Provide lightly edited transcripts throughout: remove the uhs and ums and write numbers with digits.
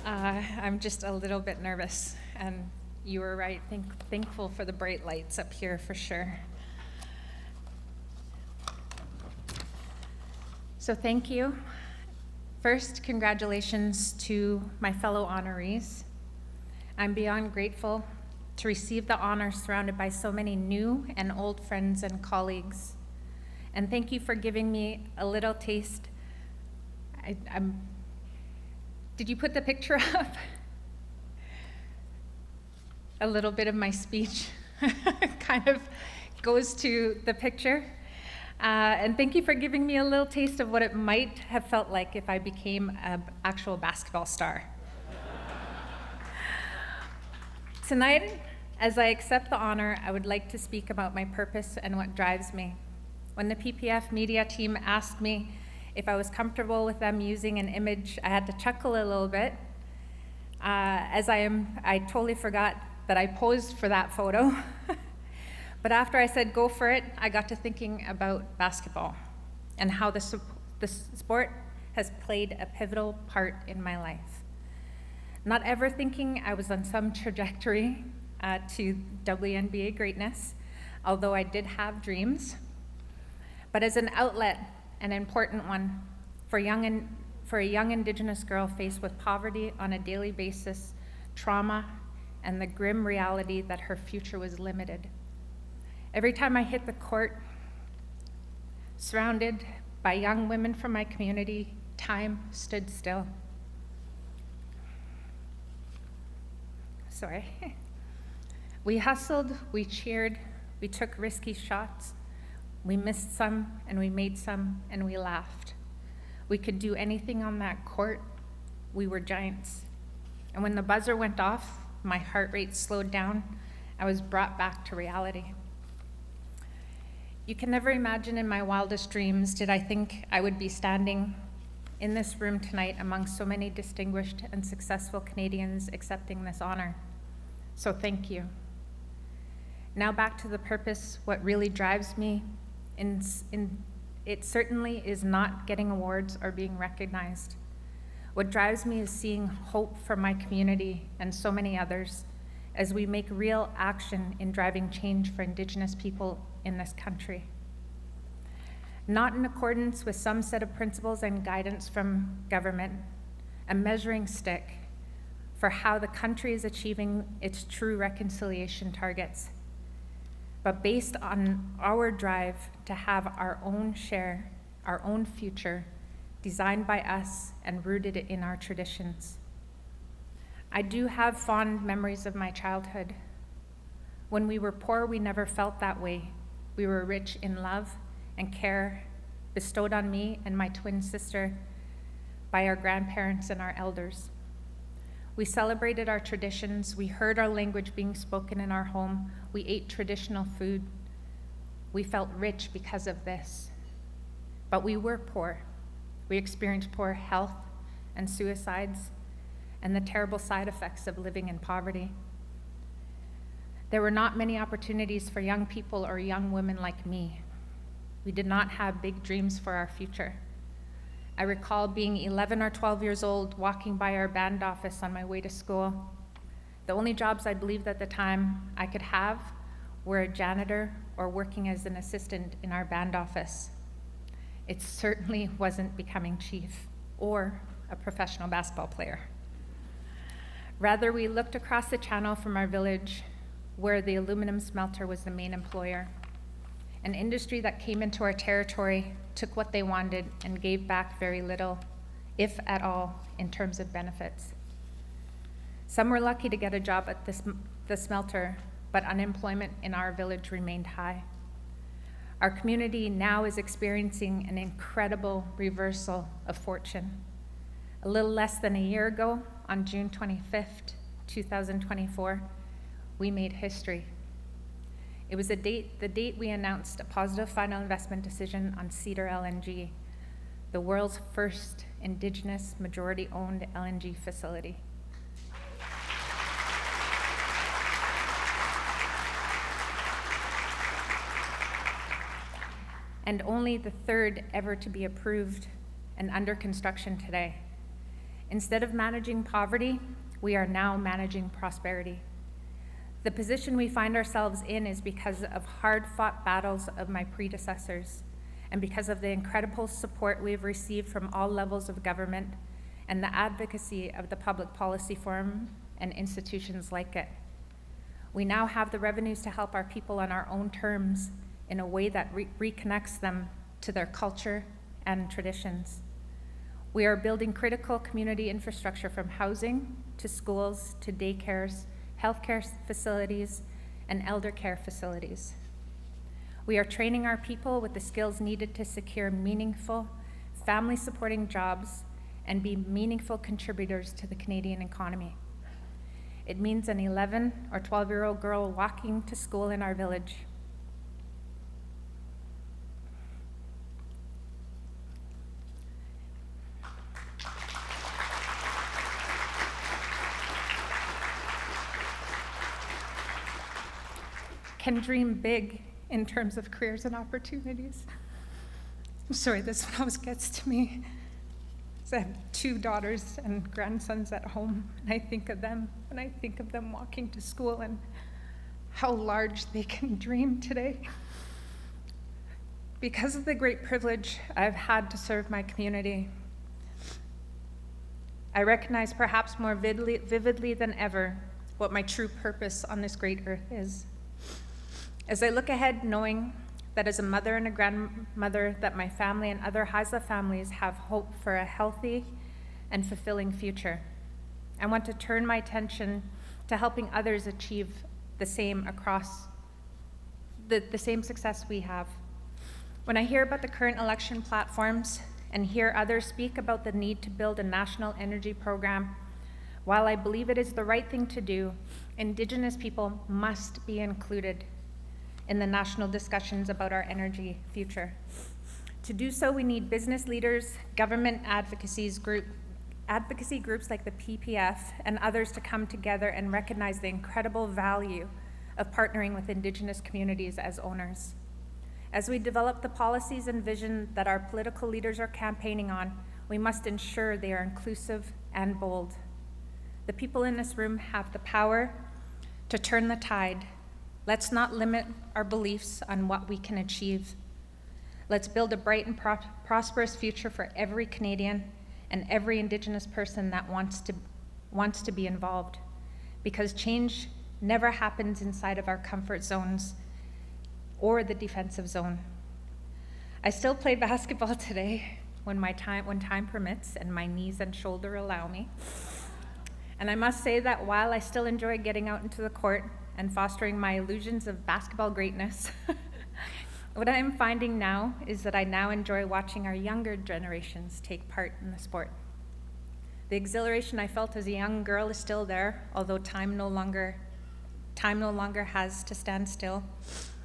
I'm just a little bit nervous, and you were right. Thankful for the bright lights up here for sure. So thank you. First, congratulations to my fellow honorees. I'm beyond grateful to receive the honor surrounded by so many new and old friends and colleagues. And thank you for giving me a little taste. Did you put the picture up? A little bit of my speech kind of goes to the picture. And thank you for giving me a little taste of what it might have felt like if I became an actual basketball star. Tonight, as I accept the honor, I would like to speak about my purpose and what drives me. When the PPF media team asked me if I was comfortable with them using an image, I had to chuckle a little bit, I totally forgot that I posed for that photo. But after I said go for it, I got to thinking about basketball and how the sport has played a pivotal part in my life. Not ever thinking I was on some trajectory to WNBA greatness, although I did have dreams, but as an outlet, an important one, for a young Indigenous girl faced with poverty on a daily basis, trauma, and the grim reality that her future was limited. Every time I hit the court, surrounded by young women from my community, time stood still. Sorry. We hustled, we cheered, we took risky shots. We missed some, and we made some, and we laughed. We could do anything on that court. We were giants. And when the buzzer went off, my heart rate slowed down. I was brought back to reality. You can never imagine in my wildest dreams did I think I would be standing in this room tonight among so many distinguished and successful Canadians accepting this honor. So thank you. Now back to the purpose, what really drives me. It certainly is not getting awards or being recognized. What drives me is seeing hope for my community and so many others as we make real action in driving change for Indigenous people in this country. Not in accordance with some set of principles and guidance from government, a measuring stick for how the country is achieving its true reconciliation targets, but based on our drive to have our own share, our own future, designed by us and rooted in our traditions. I do have fond memories of my childhood. When we were poor, we never felt that way. We were rich in love and care bestowed on me and my twin sister by our grandparents and our elders. We celebrated our traditions. We heard our language being spoken in our home. We ate traditional food. We felt rich because of this. But we were poor. We experienced poor health and suicides and the terrible side effects of living in poverty. There were not many opportunities for young people or young women like me. We did not have big dreams for our future. I recall being 11 or 12 years old, walking by our band office on my way to school. The only jobs I believed at the time I could have were a janitor or working as an assistant in our band office. It certainly wasn't becoming chief or a professional basketball player. Rather, we looked across the channel from our village where the aluminum smelter was the main employer. An industry that came into our territory, took what they wanted, and gave back very little, if at all, in terms of benefits. Some were lucky to get a job at the smelter, but unemployment in our village remained high. Our community now is experiencing an incredible reversal of fortune. A little less than a year ago, on June 25th, 2024, we made history. It was the date we announced a positive final investment decision on Cedar LNG, the world's first Indigenous majority-owned LNG facility. And only the third ever to be approved and under construction today. Instead of managing poverty, we are now managing prosperity. The position we find ourselves in is because of hard-fought battles of my predecessors and because of the incredible support we have received from all levels of government and the advocacy of the Public Policy Forum and institutions like it. We now have the revenues to help our people on our own terms in a way that reconnects them to their culture and traditions. We are building critical community infrastructure from housing to schools to daycares, healthcare facilities, and elder care facilities. We are training our people with the skills needed to secure meaningful, family-supporting jobs and be meaningful contributors to the Canadian economy. It means an 11 or 12-year-old girl walking to school in our village. Can dream big in terms of careers and opportunities. I'm sorry, this one always gets to me. I have 2 daughters and grandsons at home, and I think of them, and I think of them walking to school and how large they can dream today. Because of the great privilege I've had to serve my community, I recognize perhaps more vividly than ever what my true purpose on this great earth is. As I look ahead, knowing that as a mother and a grandmother, that my family and other Haisla families have hope for a healthy and fulfilling future, I want to turn my attention to helping others achieve the same across the same success we have. When I hear about the current election platforms and hear others speak about the need to build a national energy program, while I believe it is the right thing to do, Indigenous people must be included in the national discussions about our energy future. To do so, we need business leaders, government advocacy groups like the PPF and others to come together and recognize the incredible value of partnering with Indigenous communities as owners. As we develop the policies and vision that our political leaders are campaigning on, we must ensure they are inclusive and bold. The people in this room have the power to turn the tide. Let's not limit our beliefs on what we can achieve. Let's build a bright and prosperous future for every Canadian and every Indigenous person that wants to be involved, because change never happens inside of our comfort zones or the defensive zone. I still play basketball today when time permits and my knees and shoulder allow me. And I must say that while I still enjoy getting out into the court and fostering my illusions of basketball greatness, what I am finding now is that I now enjoy watching our younger generations take part in the sport. The exhilaration I felt as a young girl is still there, although time no longer has to stand still.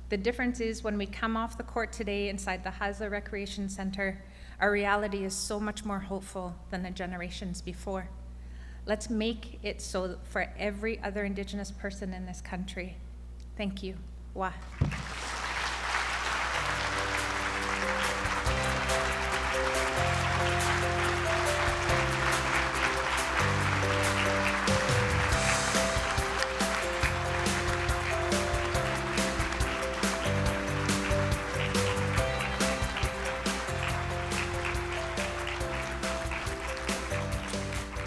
The difference is when we come off the court today inside the Haisla Recreation Centre, our reality is so much more hopeful than the generations before. Let's make it so for every other Indigenous person in this country. Thank you. Wah.